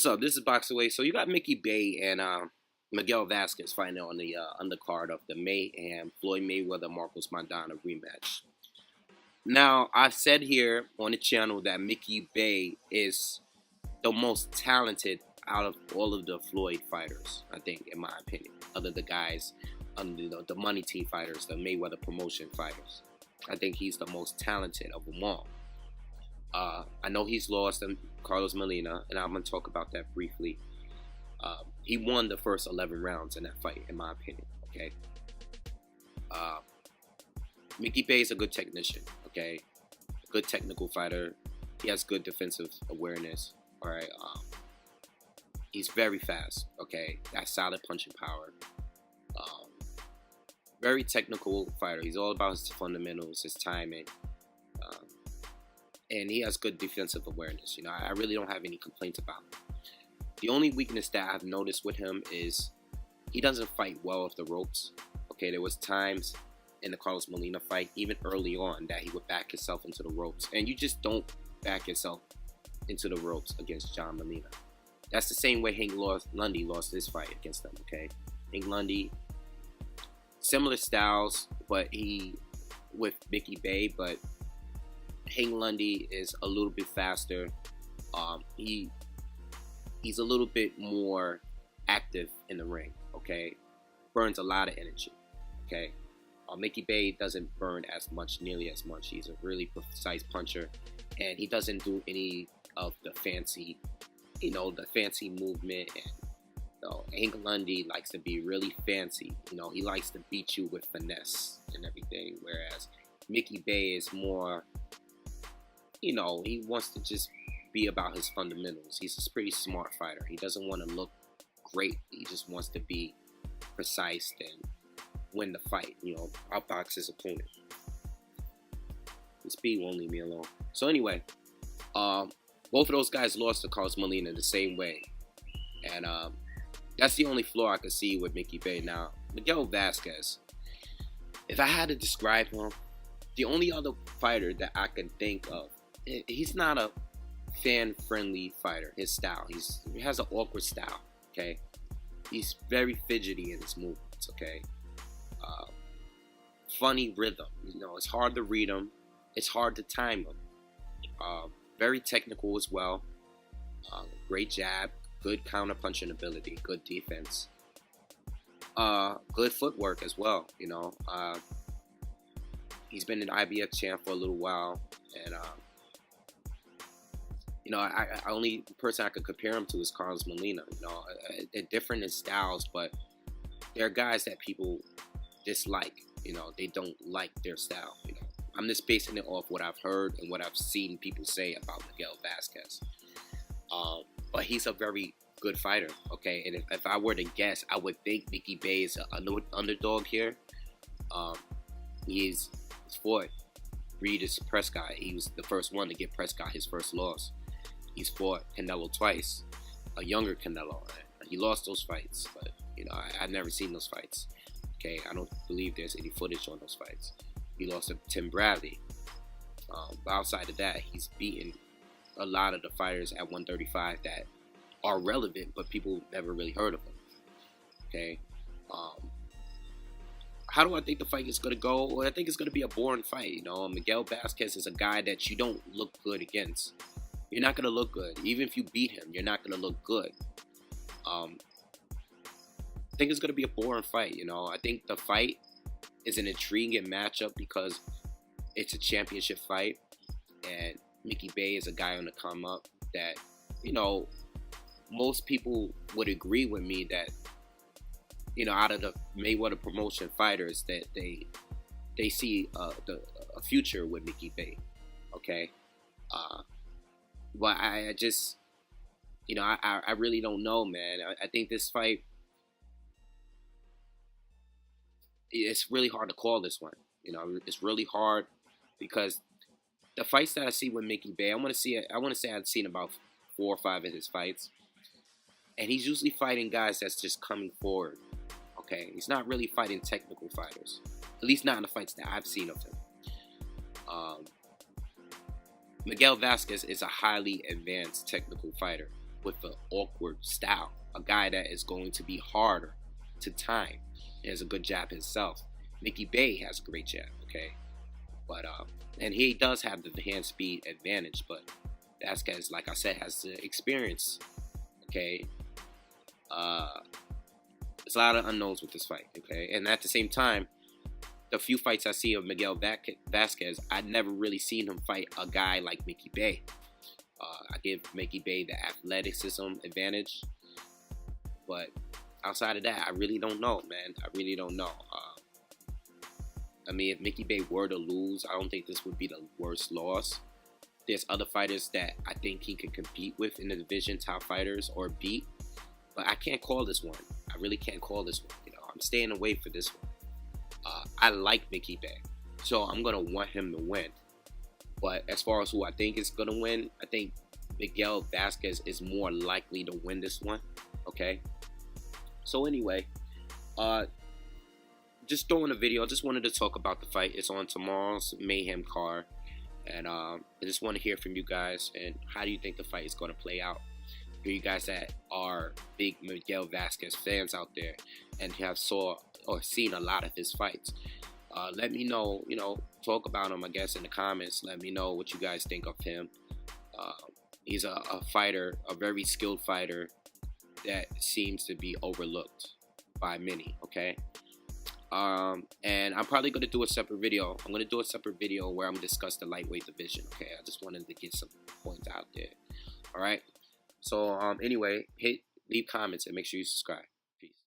What's up? This is BoxingWave. So you got Mikey Bey and Miguel Vazquez fighting on the undercard of the Mayhem Floyd Mayweather Marcos Maidana rematch. Now I've said here on the channel that Mikey Bey is the most talented out of all of the Floyd fighters. I think, in my opinion, other the guys, the money team fighters, the Mayweather promotion fighters. I think he's the most talented of them all. I know he's lost to Carlos Molina, and I'm going to talk about that briefly. He won the first 11 rounds in that fight, in my opinion, okay? Mikey Bey is a good technician, okay? A good technical fighter. He has good defensive awareness, all right? He's very fast, okay? Got solid punching power. Very technical fighter. He's all about his fundamentals, his timing. And he has good defensive awareness. You know, I really don't have any complaints about him. The only weakness that I've noticed with him is he doesn't fight well off the ropes. Okay, there was times in the Carlos Molina fight, even early on, that he would back himself into the ropes. And you just don't back yourself into the ropes against John Molina. That's the same way Hank Lundy lost his fight against them, okay? Hank Lundy, similar styles, but with Mikey Bey, but Hank Lundy is a little bit faster. He's a little bit more active in the ring, okay? Burns a lot of energy, okay? Mikey Bey doesn't burn nearly as much. He's a really precise puncher, and he doesn't do any of the fancy, the fancy movement. And Hank Lundy likes to be really fancy. He likes to beat you with finesse and everything, whereas Mikey Bey is more, he wants to just be about his fundamentals. He's a pretty smart fighter. He doesn't want to look great. He just wants to be precise and win the fight, outbox his opponent. The speed won't leave me alone. So anyway, both of those guys lost to Carlos Molina the same way. And that's the only flaw I could see with Mikey Bey. Now, Miguel Vazquez, if I had to describe him, the only other fighter that I can think of, he's not a fan-friendly fighter. His style, he has an awkward style, okay? He's very fidgety in his movements, okay? Funny rhythm, it's hard to read him. It's hard to time him. Very technical as well. Great jab, good counter-punching ability, good defense. Good footwork as well, He's been an IBF champ for a little while, and I only person I could compare him to is Carlos Molina. They're different in styles, but they're guys that people dislike. They don't like their style. I'm just basing it off what I've heard and what I've seen people say about Miguel Vazquez. But he's a very good fighter, okay? And if I were to guess, I would think Mikey Bey is an underdog here. He's fought Reedus Prescott. He was the first one to get Prescott his first loss. He's fought Canelo twice, a younger Canelo. He lost those fights, but I've never seen those fights. Okay, I don't believe there's any footage on those fights. He lost to Tim Bradley. But outside of that, he's beaten a lot of the fighters at 135 that are relevant, but people never really heard of them. Okay, how do I think the fight is going to go? Well, I think it's going to be a boring fight. Miguel Vazquez is a guy that you don't look good against. You're not going to look good. Even if you beat him, you're not going to look good. I think it's going to be a boring fight. I think the fight is an intriguing matchup because it's a championship fight, and Mikey Bey is a guy on the come up that, most people would agree with me that, out of the Mayweather promotion fighters, that they see a future with Mikey Bey, okay? But I just, I really don't know, man. I think this fight, it's really hard to call this one. It's really hard because the fights that I see with Mikey Bey, I want to say I've seen about 4 or 5 of his fights, and he's usually fighting guys that's just coming forward. Okay, he's not really fighting technical fighters, at least not in the fights that I've seen of him. Miguel Vazquez is a highly advanced technical fighter. with an awkward style, a guy that is going to be harder to time. He has a good jab himself. Mikey Bey has a great jab, okay? But and he does have the hand speed advantage, but Vazquez, like I said, has the experience, okay? There's a lot of unknowns with this fight, okay? And at the same time, the few fights I see of Miguel Vazquez, I've never really seen him fight a guy like Mikey Bey. I give Mikey Bey the athleticism advantage, but outside of that, I really don't know, man. I really don't know. I mean, if Mikey Bey were to lose, I don't think this would be the worst loss. There's other fighters that I think he can compete with in the division, top fighters, or beat. But I can't call this one. I really can't call this one. You know, I'm staying away for this one. I like Mikey Bey, so I'm gonna want him to win. But as far as who I think is gonna win, I think Miguel Vazquez is more likely to win this one. Okay. So anyway, just throwing a video. I just wanted to talk about the fight. It's on tomorrow's Mayhem card, and I just want to hear from you guys. And how do you think the fight is going to play out? For you guys that are big Miguel Vazquez fans out there and have saw or seen a lot of his fights, let me know. You know, talk about him, I guess, in the comments. Let me know what you guys think of him. He's a fighter, a very skilled fighter that seems to be overlooked by many. Okay. And I'm probably going to do a separate video. I'm going to do a separate video where I'm going to discuss the lightweight division. Okay, I just wanted to get some points out there. All right. So anyway, leave comments and make sure you subscribe. Peace.